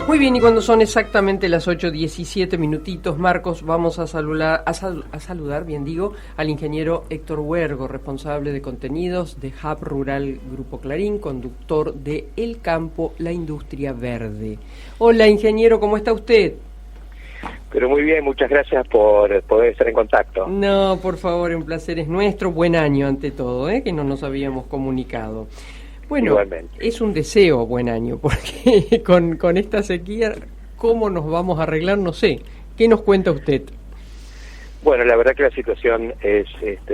Muy bien, y cuando son exactamente las 8:17 minutitos, Marcos, vamos a saludar, bien digo, al ingeniero Héctor Huergo, responsable de contenidos de Hub Rural Grupo Clarín, conductor de El Campo, la Industria Verde. Hola, ingeniero, ¿cómo está usted? Pero muy bien, muchas gracias por poder estar en contacto. No, por favor, un placer es nuestro. Buen año ante todo, que no nos habíamos comunicado. Bueno, igualmente. Es un deseo buen año, porque con esta sequía, ¿cómo nos vamos a arreglar? No sé. ¿Qué nos cuenta usted? Bueno, la verdad que la situación es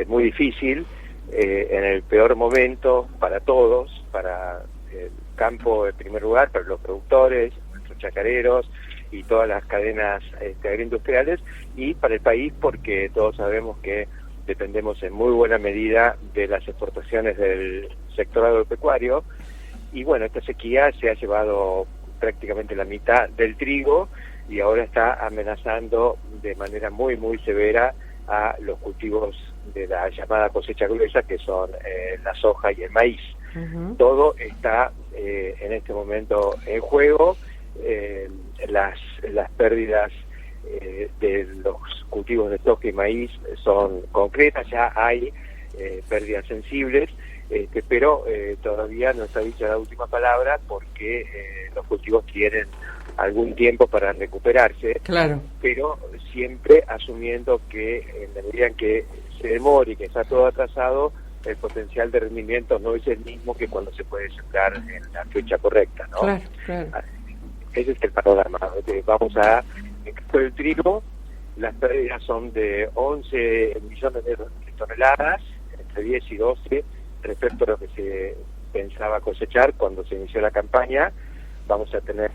muy difícil, en el peor momento para todos, para el campo en primer lugar, para los productores, nuestros chacareros y todas las cadenas agroindustriales, y para el país porque todos sabemos que dependemos en muy buena medida de las exportaciones del sector agropecuario, y bueno, esta sequía se ha llevado prácticamente la mitad del trigo y ahora está amenazando de manera muy muy severa a los cultivos de la llamada cosecha gruesa, que son la soja y el maíz. Uh-huh. Todo está en este momento en juego. Las pérdidas de los cultivos de soja y maíz son concretas, ya hay pérdidas sensibles, pero todavía no está dicha la última palabra porque los cultivos tienen algún tiempo para recuperarse, claro, pero siempre asumiendo que en la medida en que se demore y que está todo atrasado, el potencial de rendimiento no es el mismo que cuando se puede sembrar en la fecha correcta, ¿no? Claro, claro. Ese es el panorama. Vamos a, en el caso del trigo, las pérdidas son de 11 millones de toneladas, entre 10 y 12, respecto a lo que se pensaba cosechar cuando se inició la campaña. Vamos a tener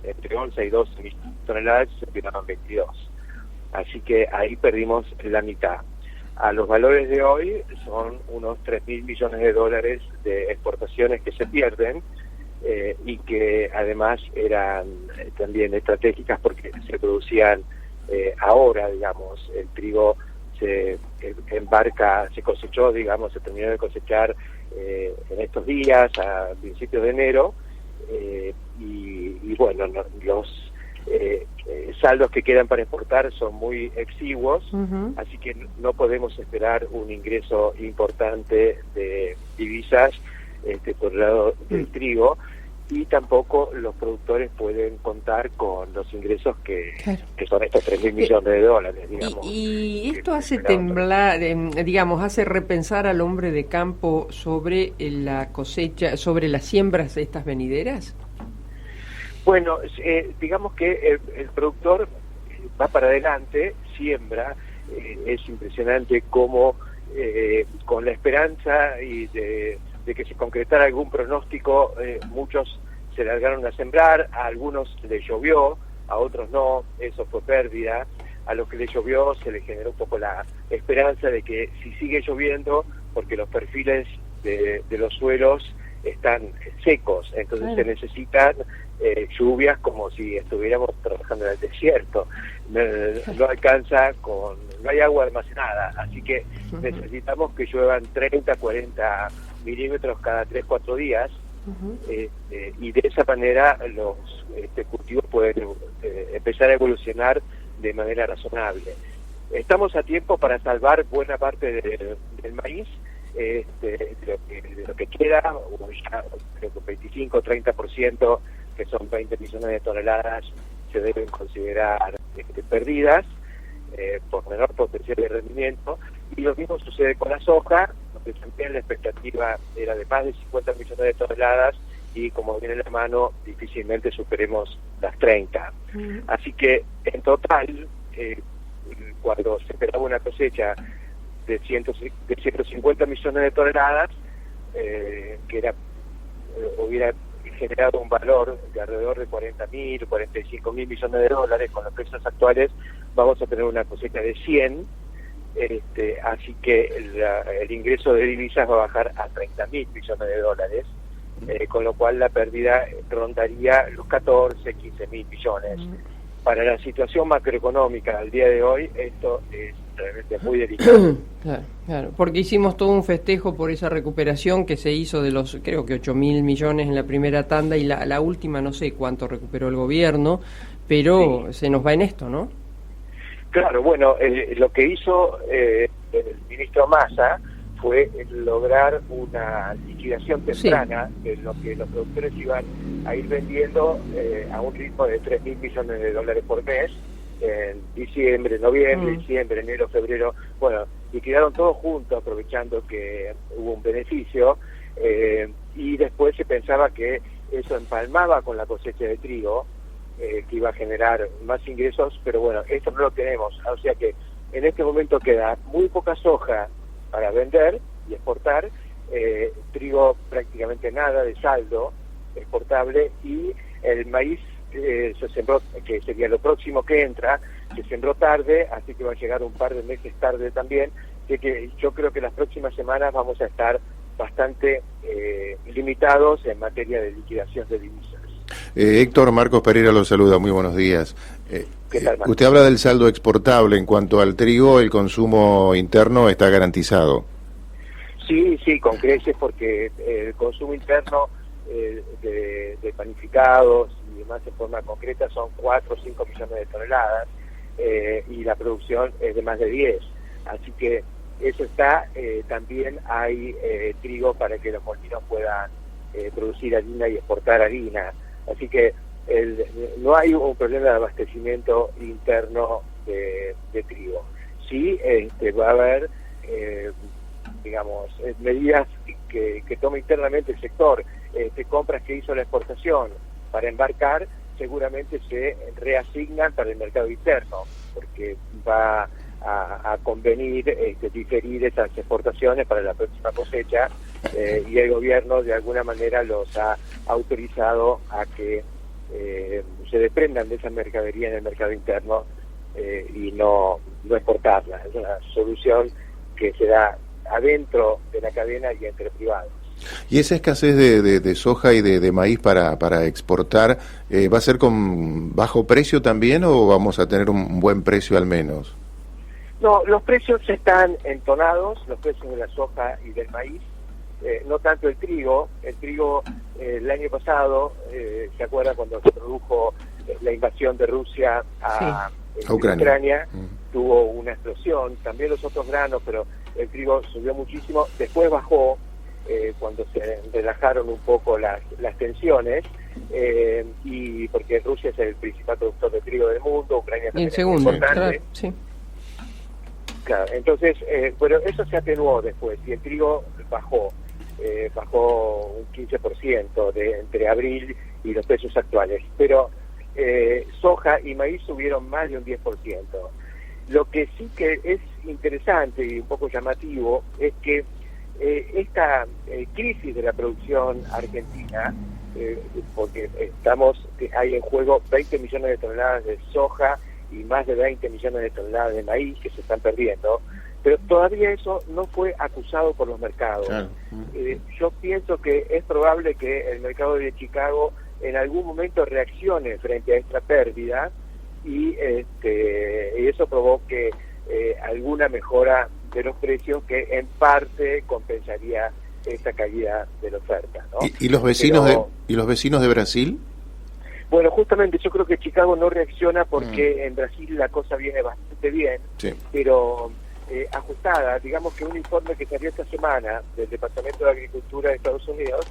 entre 11 y 12 millones de toneladas, se tiraron 22. Así que ahí perdimos la mitad. A los valores de hoy son unos 3.000 millones de dólares de exportaciones que se pierden, y que además eran también estratégicas porque se producían ahora, digamos, el trigo se cosechó, digamos, se terminó de cosechar en estos días, a principios de enero, y bueno, los saldos que quedan para exportar son muy exiguos, uh-huh. Así que no podemos esperar un ingreso importante de divisas por el lado del trigo, y tampoco los productores pueden contar con los ingresos que son estos 3.000 millones de dólares, digamos. Y esto hace temblar, digamos, hace repensar al hombre de campo sobre la cosecha, sobre las siembras de estas venideras. Bueno, digamos que el productor va para adelante, siembra, es impresionante cómo con la esperanza y de que se concretara algún pronóstico, muchos se largaron a sembrar, a algunos les llovió, a otros no, eso fue pérdida. A los que les llovió se les generó un poco la esperanza de que si sigue lloviendo, porque los perfiles de los suelos están secos, entonces se necesitan lluvias como si estuviéramos trabajando en el desierto. No alcanza no hay agua almacenada, así que necesitamos que lluevan 30, 40 milímetros cada 3-4 días, y de esa manera los cultivos pueden empezar a evolucionar de manera razonable. Estamos a tiempo para salvar buena parte del maíz, de lo que queda, ya creo que 25-30%, que son 20 millones de toneladas, se deben considerar perdidas por menor potencial de rendimiento, y lo mismo sucede con la soja, donde también la expectativa era de más de 50 millones de toneladas, y como viene la mano, difícilmente superemos las 30. Así que en total, cuando se esperaba una cosecha de 150 millones de toneladas, que hubiera generado un valor de alrededor de 40.000, 45.000 millones de dólares, con los precios actuales vamos a tener una cosecha de 100, así que el ingreso de divisas va a bajar a 30.000 millones de dólares, con lo cual la pérdida rondaría los 14-15.000 millones. Para la situación macroeconómica al día de hoy, esto es realmente muy delicado. Claro, claro, porque hicimos todo un festejo por esa recuperación que se hizo de los, creo que 8.000 millones en la primera tanda, y la última no sé cuánto recuperó el gobierno, pero sí, se nos va en esto, ¿no? Claro, bueno, lo que hizo el ministro Massa fue lograr una liquidación temprana de lo que los productores iban a ir vendiendo a un ritmo de 3.000 millones de dólares por mes, en diciembre, noviembre, diciembre, enero, febrero. Bueno, liquidaron todo junto, aprovechando que hubo un beneficio, y después se pensaba que eso empalmaba con la cosecha de trigo, que iba a generar más ingresos, pero bueno, esto no lo tenemos, o sea que en este momento queda muy poca soja para vender y exportar, trigo prácticamente nada de saldo exportable, y el maíz se sembró, que sería lo próximo que entra, se sembró tarde, así que va a llegar un par de meses tarde también, así que yo creo que las próximas semanas vamos a estar bastante limitados en materia de liquidación de divisas. Héctor, Marcos Pereira lo saluda, muy buenos días. ¿Qué tal, Marcos? Usted habla del saldo exportable. En cuanto al trigo, el consumo interno está garantizado. Sí, con creces, porque el consumo interno de panificados y demás en forma concreta son 4 o 5 millones de toneladas, y la producción es de más de 10. Así que eso está, también hay trigo para que los molinos puedan producir harina y exportar harina. Así que no hay un problema de abastecimiento interno de trigo. Sí, va a haber, digamos, medidas que toma internamente el sector, compras que hizo la exportación para embarcar, seguramente se reasignan para el mercado interno, porque va a convenir diferir esas exportaciones para la próxima cosecha, y el gobierno de alguna manera los ha autorizado a que se desprendan de esa mercadería en el mercado interno, y no exportarla. Es una solución que se da adentro de la cadena y entre privados. ¿Y esa escasez de soja y de maíz para exportar va a ser con bajo precio también, o vamos a tener un buen precio al menos? No, los precios están entonados, los precios de la soja y del maíz, no tanto el trigo. El trigo, el año pasado, ¿se acuerda cuando se produjo la invasión de Rusia a Ucrania? Tuvo una explosión, también los otros granos, pero el trigo subió muchísimo, después bajó cuando se relajaron un poco las tensiones, y porque Rusia es el principal productor de trigo del mundo, Ucrania también el segundo, es importante. Claro, sí. Claro, entonces, bueno, eso se atenuó después, y el trigo bajó un 15% entre abril y los precios actuales, pero soja y maíz subieron más de un 10%. Lo que sí que es interesante y un poco llamativo es que esta crisis de la producción argentina, porque hay en juego 20 millones de toneladas de soja y más de 20 millones de toneladas de maíz que se están perdiendo, pero todavía eso no fue acusado por los mercados. Claro. Yo pienso que es probable que el mercado de Chicago en algún momento reaccione frente a esta pérdida, y eso provoque alguna mejora de los precios que en parte compensaría esta caída de la oferta, ¿no? ¿Y los vecinos de Brasil? Bueno, justamente yo creo que Chicago no reacciona porque en Brasil la cosa viene bastante bien, sí, pero ajustada. Digamos que un informe que salió esta semana del Departamento de Agricultura de Estados Unidos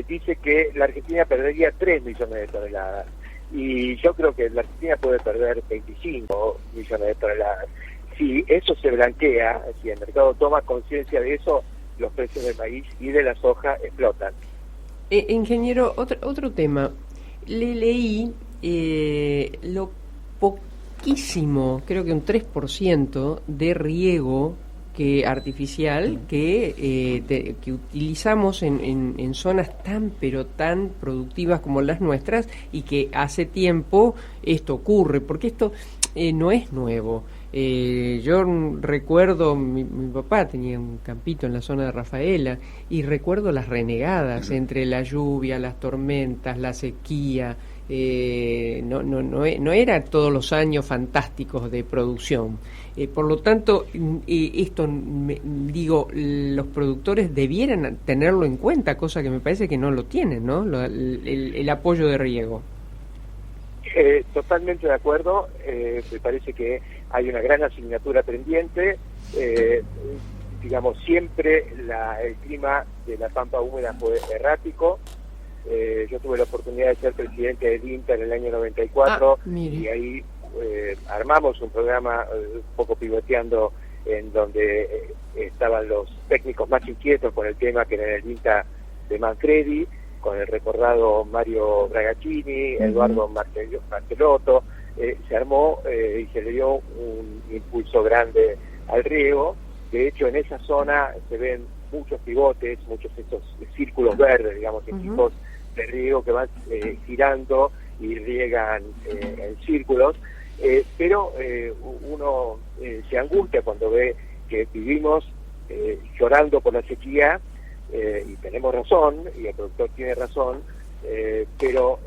dice que la Argentina perdería 3 millones de toneladas, y yo creo que la Argentina puede perder 25 millones de toneladas. Si eso se blanquea, si el mercado toma conciencia de eso, los precios del maíz y de la soja explotan. Ingeniero, otro tema. Le leí lo poquísimo, creo que un 3% de riego artificial que utilizamos en zonas pero tan productivas como las nuestras, y que hace tiempo esto ocurre, porque esto no es nuevo. Yo recuerdo, mi papá tenía un campito en la zona de Rafaela, y recuerdo las renegadas entre la lluvia, las tormentas, la sequía, no era todos los años fantásticos de producción. Por lo tanto, los productores debieran tenerlo en cuenta, cosa que me parece que no lo tienen, ¿no? El apoyo de riego. Totalmente de acuerdo. Me parece que hay una gran asignatura pendiente. Digamos, siempre el clima de la Pampa Húmeda fue errático. Yo tuve la oportunidad de ser presidente del INTA en el año 94 y ahí armamos un programa un poco pivoteando en donde estaban los técnicos más inquietos con el tema, que era el INTA de Manfredi, con el recordado Mario Bragaccini, Eduardo Martelotto. Se armó y se le dio un impulso grande al riego. De hecho, en esa zona se ven muchos pivotes, muchos estos círculos verdes, digamos, equipos de riego que van girando y riegan en círculos, pero uno se angustia cuando ve que vivimos llorando por la sequía, y tenemos razón, y el productor tiene razón, pero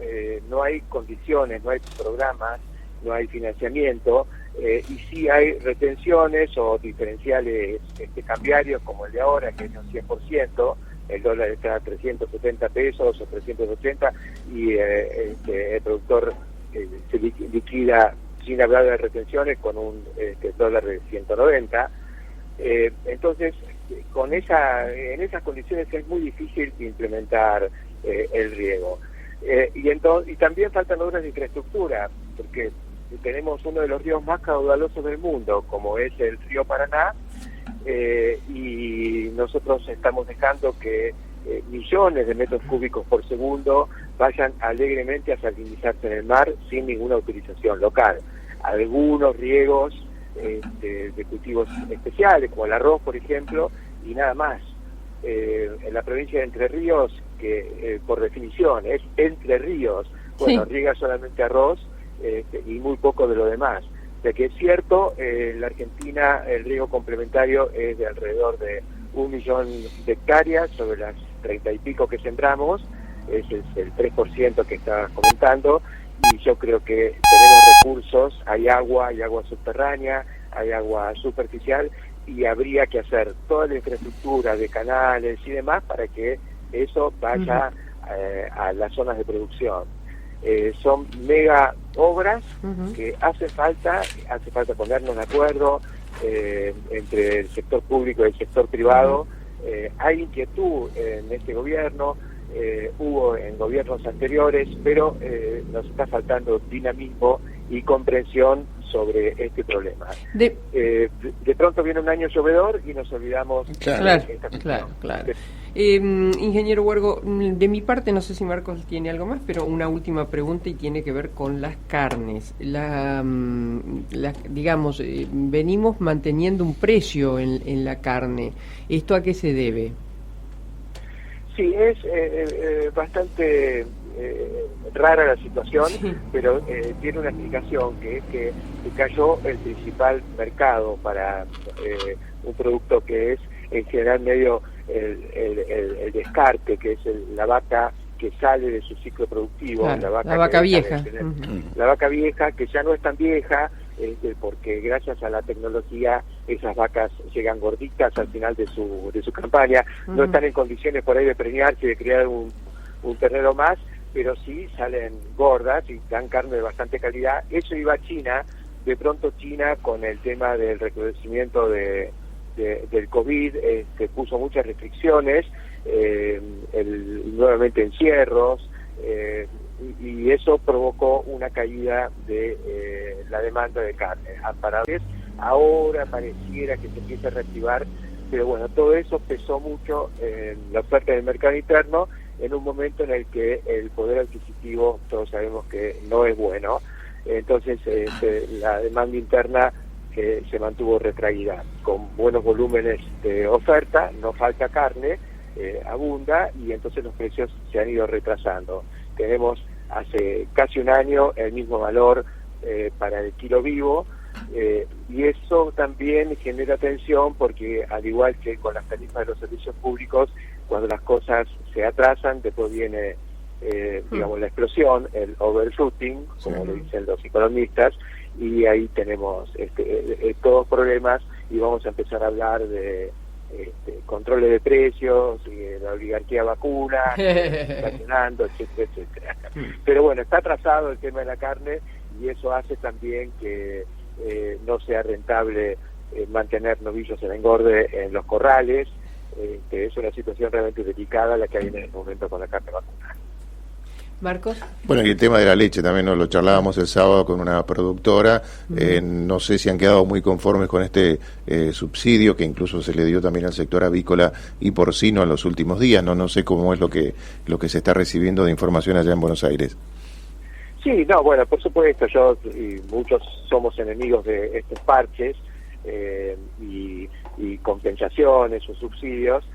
no hay condiciones, no hay programas, no hay financiamiento, y sí hay retenciones o diferenciales cambiarios como el de ahora, que es un 100%, el dólar está a 370 pesos o 380, y el productor se liquida, sin hablar de retenciones, con un dólar de 190. Entonces, en esas condiciones es muy difícil implementar el riego. Y también faltan obras de infraestructura, porque tenemos uno de los ríos más caudalosos del mundo, como es el río Paraná, y nosotros estamos dejando que millones de metros cúbicos por segundo vayan alegremente a salinizarse en el mar sin ninguna utilización local. Algunos riegos de cultivos especiales, como el arroz, por ejemplo, y nada más. En la provincia de Entre Ríos, que por definición es Entre Ríos, bueno, sí, riega solamente arroz y muy poco de lo demás. O sea que es cierto, en la Argentina el riego complementario es de alrededor de 1 millón de hectáreas sobre las 30 y pico que sembramos, ese es el 3% que estaba comentando, y yo creo que tenemos recursos, hay agua subterránea, hay agua superficial, y habría que hacer toda la infraestructura de canales y demás para que eso vaya a las zonas de producción. Son mega obras que hace falta ponernos de acuerdo entre el sector público y el sector privado. Hay inquietud en este gobierno, hubo en gobiernos anteriores, pero nos está faltando dinamismo y comprensión sobre este problema. De pronto viene un año llovedor y nos olvidamos de esta cuestión. Claro. Ingeniero Huergo, de mi parte, no sé si Marcos tiene algo más, pero una última pregunta y tiene que ver con las carnes. Digamos, venimos manteniendo un precio en la carne. ¿Esto a qué se debe? Sí, es bastante rara la situación, sí, pero tiene una explicación, que es que cayó el principal mercado para un producto que es en general medio el descarte, que es la vaca que sale de su ciclo productivo, claro, la vaca vieja. La vaca vieja, que ya no es tan vieja, porque gracias a la tecnología esas vacas llegan gorditas al final de su campaña, no están en condiciones por ahí de preñarse y de criar un ternero más, pero sí salen gordas y dan carne de bastante calidad. Eso iba a China. De pronto China, con el tema del recrudecimiento del COVID, puso muchas restricciones, nuevamente encierros, y eso provocó una caída de la demanda de carne. Ahora pareciera que se empieza a reactivar, pero bueno, todo eso pesó mucho en la oferta del mercado interno, en un momento en el que el poder adquisitivo, todos sabemos que no es bueno. Entonces la demanda interna se mantuvo retraída, con buenos volúmenes de oferta, no falta carne, abunda, y entonces los precios se han ido retrasando. Tenemos hace casi un año el mismo valor para el kilo vivo, y eso también genera tensión, porque al igual que con las tarifas de los servicios públicos, cuando las cosas se atrasan, después viene digamos, la explosión, el overshooting, como le dicen los economistas, y ahí tenemos todos problemas, y vamos a empezar a hablar de controles de precios, y de la oligarquía vacuna, estacionando, etcétera, etcétera. Pero bueno, está atrasado el tema de la carne, y eso hace también que no sea rentable mantener novillos en engorde en los corrales, que es una situación realmente delicada la que hay en este momento con la carne vacuna. Marcos. Bueno, y el tema de la leche también nos lo charlábamos el sábado con una productora. No sé si han quedado muy conformes con este subsidio que incluso se le dio también al sector avícola y porcino en los últimos días. No sé cómo es lo que se está recibiendo de información allá en Buenos Aires. Sí, no, bueno, por supuesto, yo y muchos somos enemigos de estos parches y compensaciones o subsidios.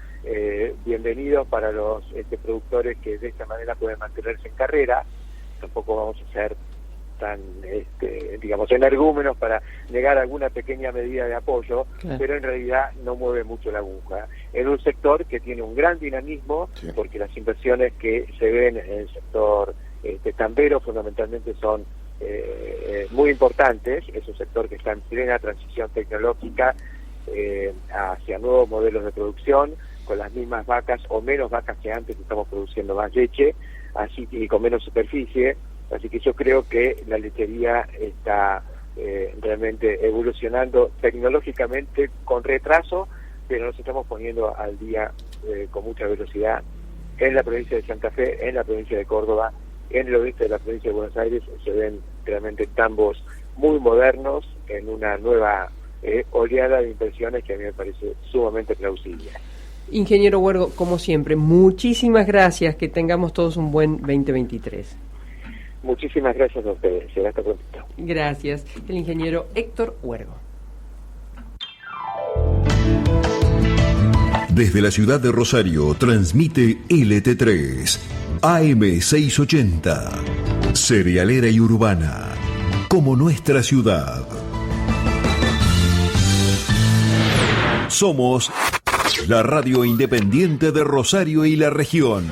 Bienvenidos para los productores que de esta manera pueden mantenerse en carrera. Tampoco vamos a ser tan, digamos, energúmenos para negar alguna pequeña medida de apoyo, claro, pero en realidad no mueve mucho la aguja. En un sector que tiene un gran dinamismo, sí, porque las inversiones que se ven en el sector tambero fundamentalmente son muy importantes. Es un sector que está en plena transición tecnológica hacia nuevos modelos de producción, con las mismas vacas o menos vacas que antes, estamos produciendo más leche, así que, y con menos superficie, así que yo creo que la lechería está realmente evolucionando tecnológicamente con retraso, pero nos estamos poniendo al día con mucha velocidad. En la provincia de Santa Fe, en la provincia de Córdoba, en el oeste de la provincia de Buenos Aires se ven realmente tambos muy modernos en una nueva oleada de inversiones que a mí me parece sumamente plausible. Ingeniero Huergo, como siempre, muchísimas gracias, que tengamos todos un buen 2023. Muchísimas gracias a ustedes, será hasta pronto. Gracias, el ingeniero Héctor Huergo. Desde la ciudad de Rosario transmite LT3, AM680, cerealera y urbana, como nuestra ciudad. Somos la radio independiente de Rosario y la región.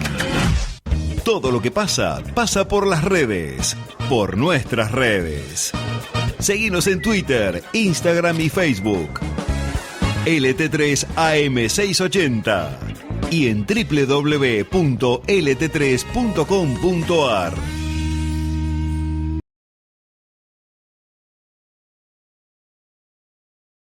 Todo lo que pasa, pasa por las redes, por nuestras redes. Seguinos en Twitter, Instagram y Facebook. LT3 AM680 y en www.lt3.com.ar.